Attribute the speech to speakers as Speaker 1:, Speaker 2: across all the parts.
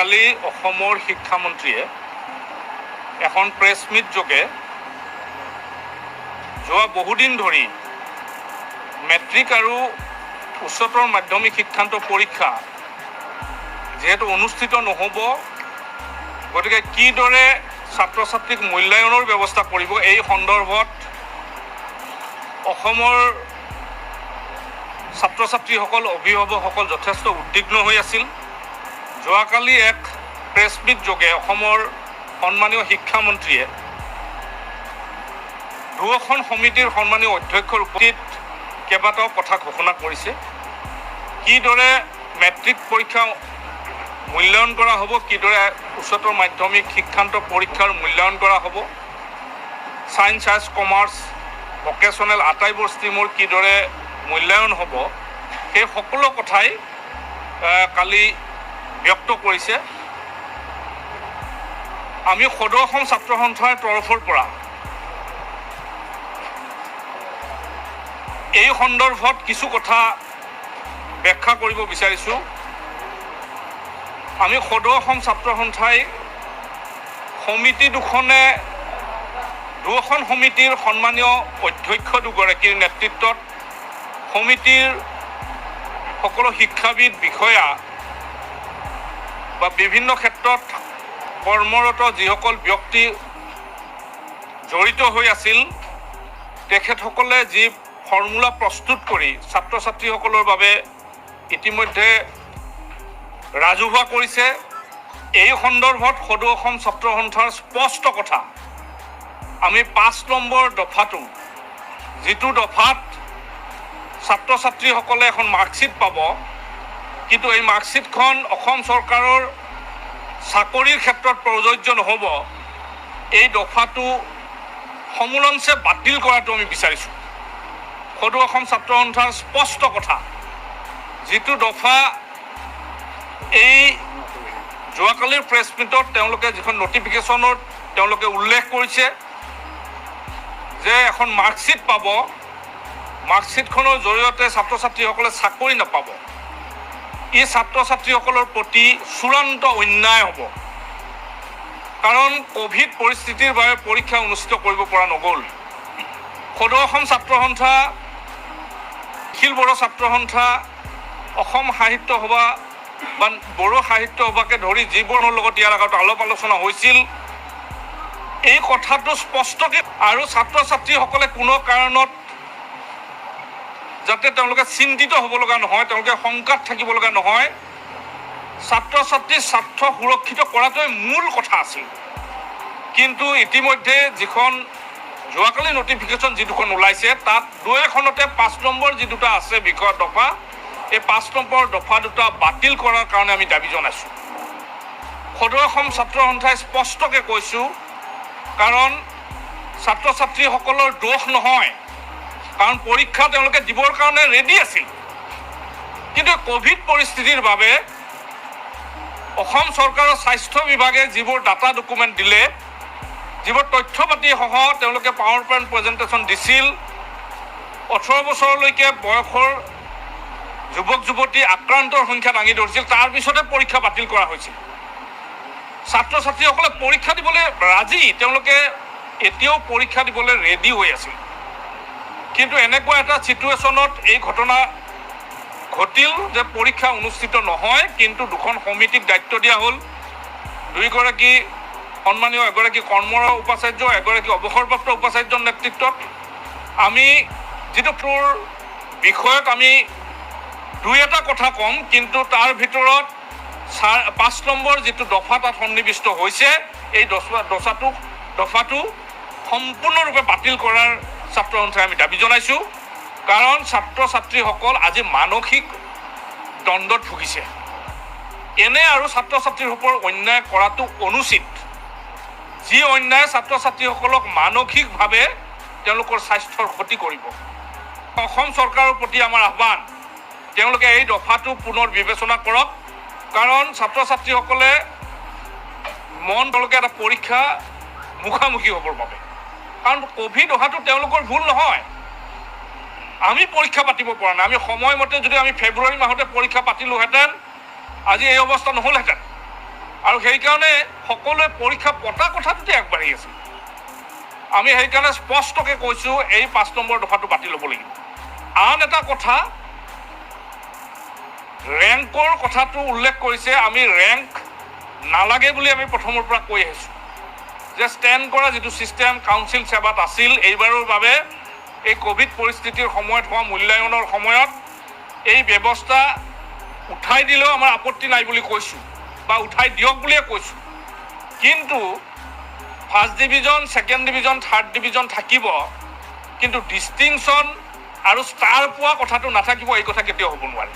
Speaker 1: কালি অসমৰ শিক্ষামন্ত্ৰীয়ে এখন প্ৰেছ মিট যোগে যোৱা বহুদিন ধৰি মেট্ৰিক আৰু উচ্চতৰ মাধ্যমিক শিক্ষান্ত পৰীক্ষা যেহেতু অনুষ্ঠিত নহ'ব, গতিকে কিদৰে ছাত্ৰ ছাত্ৰীক মূল্যায়নৰ ব্যৱস্থা কৰিব এই সন্দৰ্ভত অসমৰ ছাত্ৰ ছাত্ৰীসকল অভিভাৱকসকল যথেষ্ট উদ্বিগ্ন হৈ আছিল। যোৱাকালি এক প্ৰেছ মিট যোগে অসমৰ সন্মানীয় শিক্ষামন্ত্ৰীয়ে দুয়োখন সমিতিৰ সন্মানীয় অধ্যক্ষৰ উপস্থিত কেইবাটাও কথা ঘোষণা কৰিছে। কিদৰে মেট্ৰিক পৰীক্ষা মূল্যায়ন কৰা হ'ব, কিদৰে উচ্চতৰ মাধ্যমিক শিক্ষান্ত পৰীক্ষাৰ মূল্যায়ন কৰা হ'ব, ছায়েন্স আৰ্টছ কমাৰ্চ ভকেশ্যনেল আটাইবোৰ ষ্ট্ৰীমৰ কিদৰে মূল্যায়ন হ'ব, সেই সকলো কথাই কালি ব্যক্ত কৰিছে। আমি সদৌ অসম ছাত্ৰ সন্থাৰ তৰফৰ পৰা এই সন্দৰ্ভত কিছু কথা ব্যাখ্যা কৰিব বিচাৰিছোঁ। আমি সদৌ অসম ছাত্ৰ সন্থাই সমিতি দুখন সমিতিৰ সন্মানীয় অধ্যক্ষ দুগৰাকীৰ নেতৃত্বত সমিতিৰ সকলো শিক্ষাবিদ বিষয়া বা বিভিন্ন ক্ষেত্ৰত কৰ্মৰত যিসকল ব্যক্তি জড়িত হৈ আছিল, তেখেতসকলে যি ফৰ্মুলা প্ৰস্তুত কৰি ছাত্ৰ ছাত্ৰীসকলৰ বাবে ইতিমধ্যে ৰাজহুৱা কৰিছে, এই সন্দৰ্ভত সদৌ অসম ছাত্ৰ সন্থাৰ স্পষ্ট কথা। আমি 5 নম্বৰ দফাটো, যিটো দফাত ছাত্ৰ ছাত্ৰীসকলে এখন মাৰ্কশ্বিট পাব, কিন্তু এই মাৰ্কশ্বিটখন অসম চৰকাৰৰ চাকৰিৰ ক্ষেত্ৰত প্ৰযোজ্য নহ'ব, এই দফাটো সমূলঞ্চে বাতিল কৰাটো আমি বিচাৰিছোঁ। সদৌ অসম ছাত্ৰ সন্থাৰ স্পষ্ট কথা, যিটো দফা এই যোৱাকালিৰ প্ৰেছ মিটত তেওঁলোকে যিখন নটিফিকেশ্যনত তেওঁলোকে উল্লেখ কৰিছে যে এখন মাৰ্কশ্বিট পাব, মাৰ্কশ্বিটখনৰ জৰিয়তে ছাত্ৰ ছাত্ৰীসকলে চাকৰি নাপাব। ই ছাত্ৰ ছাত্ৰীসকলৰ প্ৰতি চূড়ান্ত অন্যায় হ'ব, কাৰণ ক'ভিড পৰিস্থিতিৰ বাবে পৰীক্ষা অনুষ্ঠিত কৰিব পৰা নগ'ল। সদৌ অসম ছাত্ৰ সন্থা, অখিল বড়ো ছাত্ৰ সন্থা, অসম সাহিত্য সভা বা বড়ো সাহিত্য সভাকে ধৰি যিবোৰৰ লগত ইয়াৰ আগত আলাপ আলোচনা হৈছিল, এই কথাটো স্পষ্টকৈ আৰু ছাত্ৰ ছাত্ৰীসকলে কোনো কাৰণত যাতে তেওঁলোকে চিন্তিত হ'ব লগা নহয়, তেওঁলোকে শংকাত থাকিব লগা নহয়, ছাত্ৰ ছাত্ৰীৰ স্বাৰ্থ সুৰক্ষিত কৰাটোৱে মূল কথা আছিল। কিন্তু ইতিমধ্যে যিখন যোৱাকালি নটিফিকেশ্যন যি দুখন ওলাইছে, তাত দুয়োখনতে 5 নম্বৰ যি দুটা আছে বিষয়ৰ দফা, এই 5 নম্বৰ দফা দুটা বাতিল কৰাৰ কাৰণে আমি দাবী জনাইছোঁ। সদৌ অসম ছাত্ৰ সন্থাই স্পষ্টকৈ কৈছোঁ, কাৰণ ছাত্ৰ ছাত্ৰীসকলৰ দোষ নহয়, কাৰণ পৰীক্ষা তেওঁলোকে দিবৰ কাৰণে ৰেডি আছিল, কিন্তু ক'ভিড পৰিস্থিতিৰ বাবে অসম চৰকাৰৰ স্বাস্থ্য বিভাগে যিবোৰ ডাটা ডকুমেণ্ট দিলে, যিবোৰ তথ্য পাতিসহ তেওঁলোকে পাৱাৰ পইণ্ট প্ৰেজেণ্টেশ্যন দিছিল, 18 বছৰলৈকে বয়সৰ যুৱক যুৱতী আক্ৰান্তৰ সংখ্যা দাঙি ধৰিছিল, তাৰপিছতে পৰীক্ষা বাতিল কৰা হৈছিল। ছাত্ৰ ছাত্ৰীসকলে পৰীক্ষা দিবলৈ ৰাজি, তেওঁলোকে এতিয়াও পৰীক্ষা দিবলৈ ৰেডি হৈ আছিল। কিন্তু এনেকুৱা এটা ছিটুৱেশ্যনত এই ঘটনা ঘটিল যে পৰীক্ষা অনুষ্ঠিত নহয়, কিন্তু দুখন সমিতিক দায়িত্ব দিয়া হ'ল। দুইগৰাকী সন্মানীয়, এগৰাকী কৰ্মৰত উপাচাৰ্য, এগৰাকী অৱসৰপ্ৰাপ্ত উপাচাৰ্যৰ নেতৃত্বত আমি যিটো বিষয়ত আমি দুই এটা কথা ক'ম, কিন্তু তাৰ ভিতৰত 5 নম্বৰ যিটো দফা তাত সন্নিৱিষ্ট হৈছে, এই দফাটো সম্পূৰ্ণৰূপে বাতিল কৰাৰ ছাত্ৰ সন্থাই আমি দাবী জনাইছোঁ। কাৰণ ছাত্ৰ ছাত্ৰীসকল আজি মানসিক দ্বন্দ্বত ভুগিছে। এনে আৰু ছাত্ৰ ছাত্ৰীৰ ওপৰত অন্যায় কৰাটো অনুচিত, যি অন্যায় ছাত্ৰ ছাত্ৰীসকলক মানসিকভাৱে তেওঁলোকৰ স্বাস্থ্যৰ ক্ষতি কৰিব। অসম চৰকাৰৰ প্ৰতি আমাৰ আহ্বান, তেওঁলোকে এই দফাটো পুনৰ বিবেচনা কৰক, কাৰণ ছাত্ৰ ছাত্ৰীসকলে তেওঁলোকে এটা পৰীক্ষা মুখামুখি হ'বৰ বাবে, কাৰণ ক'ভিড অহাটো তেওঁলোকৰ ভুল নহয়। আমি পৰীক্ষা পাতিব পৰা নাই, আমি সময়মতে যদি আমি ফেব্ৰুৱাৰী মাহতে পৰীক্ষা পাতিলোহেঁতেন, আজি এই অৱস্থা নহ'লহেঁতেন। আৰু সেইকাৰণে সকলোৱে পৰীক্ষা পতা কথাটোতে আগবাঢ়ি আছে। আমি সেইকাৰণে স্পষ্টকৈ কৈছোঁ এই 5 নম্বৰ দফাটো বাতিল হ'ব লাগিব। আন এটা কথা, ৰেংকৰ কথাটো উল্লেখ কৰিছে। আমি ৰেংক নালাগে বুলি আমি প্ৰথমৰ পৰা কৈ আহিছোঁ যে ষ্টেণ্ড কৰা যিটো ছিষ্টেম কাউন্সিল সেৱাত আছিল, এইবাৰৰ বাবে এই ক'ভিড পৰিস্থিতিৰ সময়ত হোৱা মূল্যায়নৰ সময়ত এই ব্যৱস্থা উঠাই দিলেও আমাৰ আপত্তি নাই বুলি কৈছোঁ, বা উঠাই দিয়ক বুলিয়ে কৈছোঁ। কিন্তু first division, second division, third division থাকিব, কিন্তু ডিষ্টিংশ্যন আৰু ষ্টাৰ পোৱা কথাটো নাথাকিব। এই কথা কেতিয়াও হ'ব নোৱাৰে,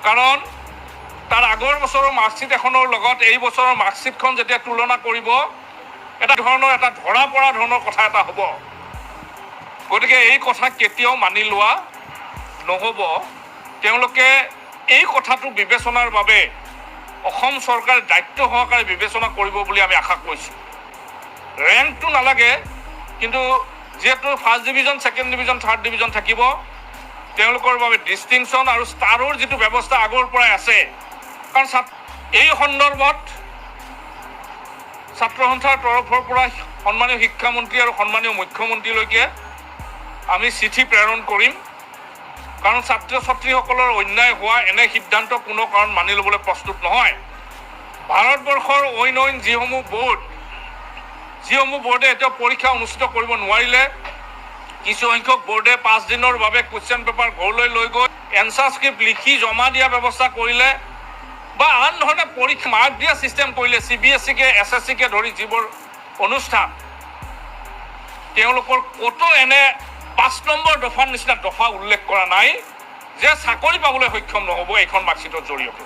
Speaker 1: কাৰণ তাৰ আগৰ বছৰৰ মাৰ্কশ্বিট এখনৰ লগত এই বছৰৰ মাৰ্কশ্বিটখন যেতিয়া তুলনা কৰিব, এটা ধৰা পৰা ধৰণৰ কথা এটা হ'ব। গতিকে এই কথা কেতিয়াও মানি লোৱা নহ'ব। তেওঁলোকে এই কথাটো বিবেচনাৰ বাবে অসম চৰকাৰে দায়িত্ব সহকাৰে বিবেচনা কৰিব বুলি আমি আশা কৰিছোঁ। ৰেংকটো নালাগে, কিন্তু যিহেতু first division, second division, third division থাকিব, তেওঁলোকৰ বাবে ডিষ্টিংশ্যন আৰু ষ্টাৰৰ যিটো ব্যৱস্থা আগৰ পৰাই আছে। কাৰণ এই সন্দৰ্ভত ছাত্ৰ সন্থাৰ তৰফৰ পৰা সন্মানীয় শিক্ষামন্ত্ৰী আৰু সন্মানীয় মুখ্যমন্ত্ৰীলৈকে আমি চিঠি প্ৰেৰণ কৰিম। কাৰণ ছাত্ৰ ছাত্ৰীসকলৰ অন্যায় হোৱা এনে সিদ্ধান্ত কোনো কাৰণ মানি ল'বলৈ প্ৰস্তুত নহয়। ভাৰতবৰ্ষৰ অইন যিসমূহ বোৰ্ডে এতিয়া পৰীক্ষা অনুষ্ঠিত কৰিব নোৱাৰিলে, কিছুসংখ্যক বোৰ্ডে 5 দিনৰ বাবে কুৱেশ্যন পেপাৰ ঘৰলৈ লৈ গৈ এনচাৰ স্ক্ৰিপ্ট লিখি জমা দিয়া ব্যৱস্থা কৰিলে, বা আন ধৰণে পৰীক্ষা মাৰ্ক দিয়া ছিষ্টেম কৰিলে। CBSE-কে SSC-কে ধৰি যিবোৰ অনুষ্ঠান, তেওঁলোকৰ ক'তো এনে 5 নম্বৰ দফাৰ নিচিনা দফা উল্লেখ কৰা নাই যে চাকৰি পাবলৈ সক্ষম নহ'ব এইখন মাৰ্কশ্বিটৰ জৰিয়তে।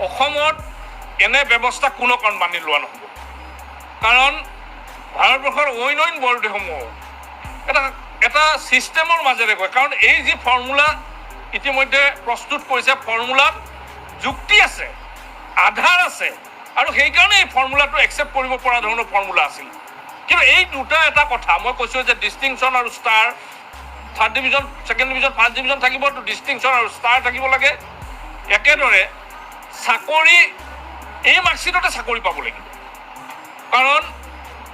Speaker 1: অসমত এনে ব্যৱস্থা কোনো কাৰণ মানি লোৱা নহ'ব। কাৰণ ভাৰতবৰ্ষৰ অইন বোৰ্ডসমূহ এটা ছিষ্টেমৰ মাজেৰে গৈ, কাৰণ এই যি ফৰ্মুলা ইতিমধ্যে প্ৰস্তুত কৰিছে, ফৰ্মুলাত যুক্তি আছে, আধাৰ আছে, আৰু সেইকাৰণে এই ফৰ্মুলাটো একচেপ্ট কৰিব পৰা ধৰণৰ ফৰ্মুলা আছিল। কিন্তু এই দুটা এটা কথা মই কৈছোঁ যে ডিষ্টিংশ্যন আৰু star, third division, second division, first division থাকিবতো, ডিষ্টিংশ্যন আৰু ষ্টাৰ থাকিব লাগে। একেদৰে চাকৰি, এই মাৰ্কশ্বিটতে চাকৰি পাব লাগিব। কাৰণ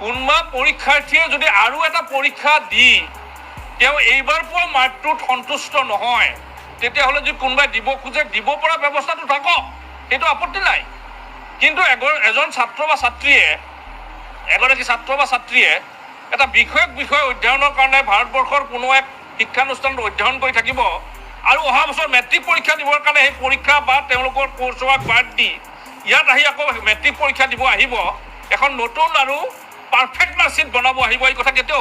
Speaker 1: কোনোবা পৰীক্ষাৰ্থীয়ে যদি আৰু এটা পৰীক্ষা দি তেওঁ এইবাৰ পোৱা মাৰ্কটোত সন্তুষ্ট নহয়, তেতিয়াহ'লে যদি কোনোবাই দিব খোজে, দিব পৰা ব্যৱস্থাটো থাকক, সেইটো আপত্তি নাই। কিন্তু এজন ছাত্ৰ বা ছাত্ৰীয়ে, এগৰাকী ছাত্ৰ বা ছাত্ৰীয়ে এটা বিষয় অধ্যয়নৰ কাৰণে ভাৰতবৰ্ষৰ কোনো এক শিক্ষানুষ্ঠানত অধ্যয়ন কৰি থাকিব, আৰু অহা বছৰ মেট্ৰিক পৰীক্ষা দিবৰ কাৰণে সেই পৰীক্ষা বা তেওঁলোকৰ কোৰ্ছ ৱাৰ্ক বাদ দি ইয়াত আহি আকৌ মেট্ৰিক পৰীক্ষা দিব আহিব, এখন নতুন আৰু পাৰফেক্ট মাৰ্কশ্বিট বনাব আহিব। এই কথা কেতিয়াও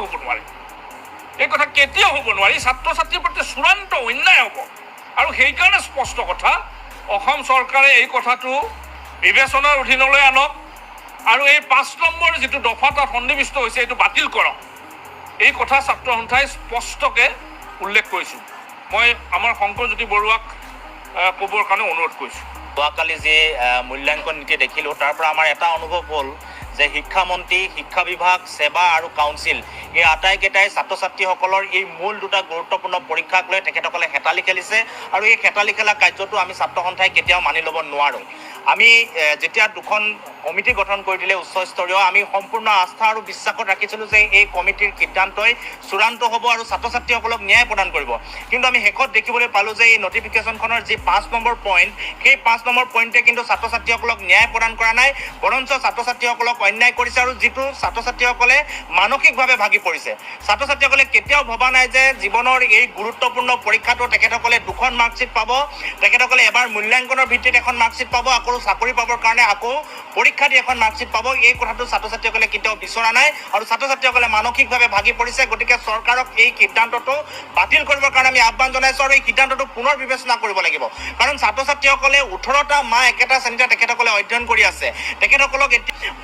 Speaker 1: হ'ব নোৱাৰে, ছাত্ৰ ছাত্ৰীৰ প্ৰতি চূড়ান্ত অন্যায় হ'ব। আৰু সেইকাৰণে স্পষ্ট কথা, অসম চৰকাৰে এই কথাটো বিবেচনাৰ অধীনলৈ আনক, আৰু এই 5 নম্বৰ যিটো দফা তাত সন্নিৱিষ্ট হৈছে এইটো বাতিল কৰক। এই কথা ছাত্ৰ সন্থাই স্পষ্টকৈ উল্লেখ কৰিছোঁ। মই আমাৰ শংকৰজ্যোতি বৰুৱাক ক'বৰ কাৰণে অনুৰোধ কৰিছোঁ।
Speaker 2: যোৱাকালি যি মূল্যাংকন নীতি দেখিলোঁ, তাৰ পৰা আমাৰ এটা অনুভৱ হ'ল যে শিক্ষামন্ত্ৰী, শিক্ষা বিভাগ, সেৱা আৰু কাউন্সিল, এই আটাইকেইটাই ছাত্ৰ ছাত্ৰীসকলৰ এই মূল দুটা গুৰুত্বপূৰ্ণ পৰীক্ষাক লৈ তেখেতসকলে হেতালি খেলিছে, আৰু এই হেতালি খেলা কাৰ্যটো আমি ছাত্ৰ সন্থাই কেতিয়াও মানি ল'ব নোৱাৰোঁ। আমি যেতিয়া দুখন কমিটি গঠন কৰি দিলে উচ্চস্তৰীয়, আমি সম্পূৰ্ণ আস্থা আৰু বিশ্বাসত ৰাখিছিলোঁ যে এই কমিটিৰ সিদ্ধান্তই চূড়ান্ত হ'ব আৰু ছাত্ৰ ছাত্ৰীসকলক ন্যায় প্ৰদান কৰিব। কিন্তু আমি শেষত দেখিবলৈ পালোঁ যে এই নটিফিকেশ্যনখনৰ যি 5 নম্বৰ পইণ্ট, সেই 5 নম্বৰ পইণ্টে কিন্তু ছাত্ৰ ছাত্ৰীসকলক ন্যায় প্ৰদান কৰা নাই, বৰঞ্চ ছাত্ৰ ছাত্ৰীসকলক অন্যায় কৰিছে, আৰু যিটো ছাত্ৰ ছাত্ৰীসকলে মানসিকভাৱে ভাগি পৰিছে। ছাত্ৰ ছাত্ৰীসকলে কেতিয়াও ভবা নাই যে জীৱনৰ এই গুৰুত্বপূৰ্ণ পৰীক্ষাটো তেখেতসকলে 2খন মাৰ্কশ্বিট পাব, তেখেতসকলে এবাৰ মূল্যাংকনৰ ভিত্তিত এখন মাৰ্কশ্বিট পাব, আকৌ চাকৰি পাবৰ কাৰণে আকৌ পৰীক্ষা দি এখন মাৰ্কশ্বিট পাব। এই কথাটো ছাত্ৰ ছাত্ৰীসকলে কেতিয়াও বিচৰা নাই, আৰু ছাত্ৰ ছাত্ৰীসকলে মানসিকভাৱে ভাগি পৰিছে। গতিকে চৰকাৰক এই সিদ্ধান্তটো বাতিল কৰিবৰ কাৰণে আমি আহ্বান জনাইছোঁ, আৰু এই সিদ্ধান্তটো পুনৰ বিবেচনা কৰিব লাগিব। কাৰণ ছাত্ৰ ছাত্ৰীসকলে 18টা মাহ একেটা শ্ৰেণীতে তেখেতসকলে অধ্যয়ন কৰি আছে। তেখেতসকলক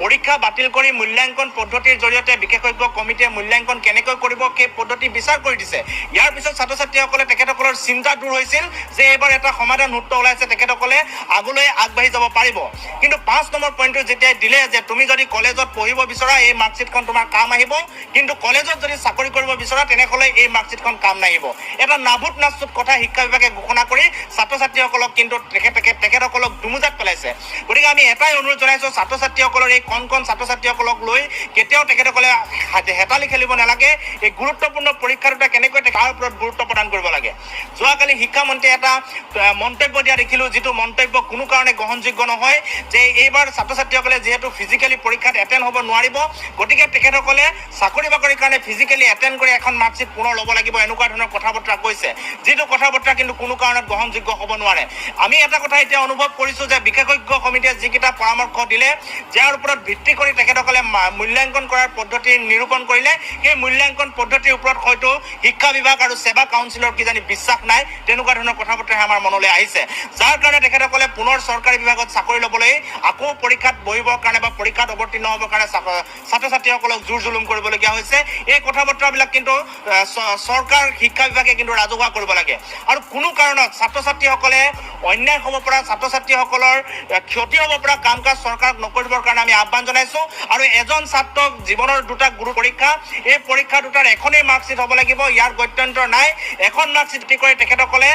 Speaker 2: পৰীক্ষা বাতিল কৰি মূল্যাংকন পদ্ধতিৰ জৰিয়তে বিশেষজ্ঞ কমিটিয়ে মূল্যাংকন কেনেকৈ কৰিব সেই পদ্ধতি বিচাৰ কৰি দিছে। ইয়াৰ পিছত ছাত্ৰ ছাত্ৰীসকলে তেখেতসকলৰ চিন্তা দূৰ হৈছিল যে এইবাৰ এটা সমাধান সূত্ৰ ওলাইছে, তেখেতসকলে আগলৈ আগবাঢ়ি যাব পাৰিব কিন্তু 5 নম্বৰ পইণ্টটো যেতিয়া দিলে যে তুমি যদি কলেজত পঢ়িব বিচৰা এই মাৰ্কশ্বিটখন তোমাৰ কাম আহিব কিন্তু কলেজত যদি চাকৰি কৰিব বিচৰা তেনেহ'লে এই মাৰ্কশ্বিটখন কাম নাহিব এটা নাভূত নাচুত কথা শিক্ষা বিভাগে ঘোষণা কৰি ছাত্ৰ ছাত্ৰীসকলক কিন্তু তেখেতসকলক দুমোজাত পেলাইছে গতিকে আমি এটাই অনুৰোধ জনাইছোঁ ছাত্ৰ ছাত্ৰীসকলৰ এই কণ ছাত্ৰ ছাত্ৰীসকলক লৈ কেতিয়াও তেখেতসকলে হেতালি খেলিব নালাগে এই গুৰুত্বপূৰ্ণ পৰীক্ষা দুটা কেনেকৈ তাৰ ওপৰত গুৰুত্ব প্ৰদান কৰিব লাগে যোৱাকালি শিক্ষামন্ত্ৰীয়ে এটা মন্তব্য দিয়া দেখিলোঁ যিটো মন্তব্য কোনো কাৰণে গ্ৰহণযোগ্য নহয় যে এইবাৰ ছাত্ৰ ছাত্ৰীসকলে যিহেতু ফিজিকেলি পৰীক্ষাত এটেণ্ড হ'ব নোৱাৰিব গতিকে তেখেতসকলে চাকৰি বাকৰিৰ কাৰণে ফিজিকেলি এটেণ্ড কৰি এখন মাৰ্কশ্বিট পুনৰ ল'ব লাগিব এনেকুৱা ধৰণৰ কথা বতৰা কৈছে যিটো কথা বতৰা কিন্তু কোনো কাৰণত গ্ৰহণযোগ্য হ'ব নোৱাৰে আমি এটা কথা এতিয়া অনুভৱ কৰিছোঁ যে বিশেষজ্ঞ সমিতিয়ে যিকেইটা পৰামৰ্শ দিলে যাৰ ওপৰত ভিত্তি কৰি তেখেতসকলে মূল্যাংকন কৰাৰ পদ্ধতি নিৰূপণ কৰিলে সেই মূল্যাংকন পদ্ধতিৰ ওপৰত হয়তো শিক্ষা বিভাগ আৰু সেৱা কাউন্সিলৰ কিজানি বিশ্বাস নাই তেনেকুৱা ধৰণৰ কথা বতৰা আমাৰ মনলৈ আহিছে যাৰ কাৰণে তেখেতসকলে পুনৰ চৰকাৰী বিভাগত চাকৰি ল'বলৈ আকৌ পৰীক্ষাত বহিবৰ কাৰণে বা পৰীক্ষাত অৱতীৰ্ণ হ'বৰ কাৰণে ছাত্ৰ ছাত্ৰীসকলক জোৰ জুলুম কৰিবলগীয়া হৈছে এই কথা বতৰাবিলাক কিন্তু চৰকাৰ শিক্ষা বিভাগে কিন্তু ৰাজহুৱা কৰিব লাগে আৰু কোনো কাৰণত ছাত্ৰ ছাত্ৰীসকলে অন্যায় হ'ব পৰা ছাত্ৰ ছাত্ৰীসকলৰ ক্ষতি হ'ব পৰা কাম কাজ চৰকাৰক নকৰিবৰ কাৰণে আমি আহ্বান জনাইছোঁ আৰু এজন ছাত্ৰক জীৱনৰ দুটা গুৰু পৰীক্ষা এই পৰীক্ষা দুটাৰ এখনেই মাৰ্কশ্বিট হ'ব লাগিব ইয়াৰ গত্যন্তৰ নাই এখন মাৰ্কশ্বিট কৰি তেখেতসকলে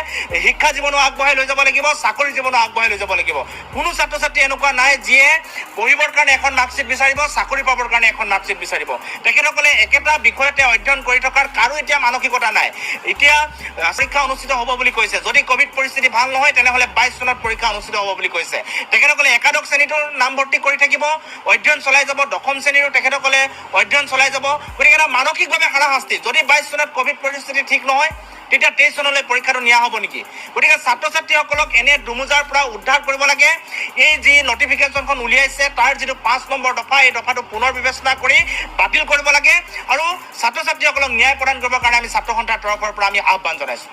Speaker 2: শিক্ষা জীৱনো আগবঢ়াই লৈ যাব লাগিব চাকৰি জীৱনো আগবঢ়াই লৈ যাব লাগিব কোনো ছাত্ৰ ছাত্ৰী এনেকুৱা নাই যিয়ে পঢ়িবৰ কাৰণে এখন মাৰ্কশ্বিট বিচাৰিব চাকৰি পাবৰ কাৰণে এখন মাৰ্কশ্বিট বিচাৰিব তেখেতসকলে একেটা বিষয়তে অধ্যয়ন কৰি থকাৰ কাৰো এতিয়া মানসিকতা নাই এতিয়া পৰীক্ষা অনুষ্ঠিত হ'ব বুলি কৈছে যদি কোভিড পৰিস্থিতি ভাল নহয় তেনেহ'লে 22 চনত পৰীক্ষা অনুষ্ঠিত হ'ব বুলি কৈছে তেখেতসকলে একাদশ শ্ৰেণীতো নামভৰ্তি কৰি থাকিব অধ্যয়ন চলাই যাব দশম শ্ৰেণীৰো তেখেতসকলে অধ্যয়ন চলাই যাব গতিকে এটা মানসিকভাৱে হাৰাশাস্তি যদি 22 চনত কোভিড পৰিস্থিতি ঠিক নহয় তেতিয়া 23 চনলৈ পৰীক্ষাটো নিয়া হ'ব নেকি গতিকে ছাত্ৰ ছাত্ৰীসকলক এনে দুমোজাৰ পৰা উদ্ধাৰ কৰিব লাগে এই যি নটিফিকেশ্যনখন উলিয়াইছে তাৰ যিটো 5 নম্বৰ দফা এই দফাটো পুনৰ বিবেচনা কৰি বাতিল কৰিব লাগে আৰু ছাত্ৰ ছাত্ৰীসকলক ন্যায় প্ৰদান কৰিবৰ কাৰণে আমি ছাত্ৰ সন্থাৰ তৰফৰ পৰা আমি আহ্বান জনাইছোঁ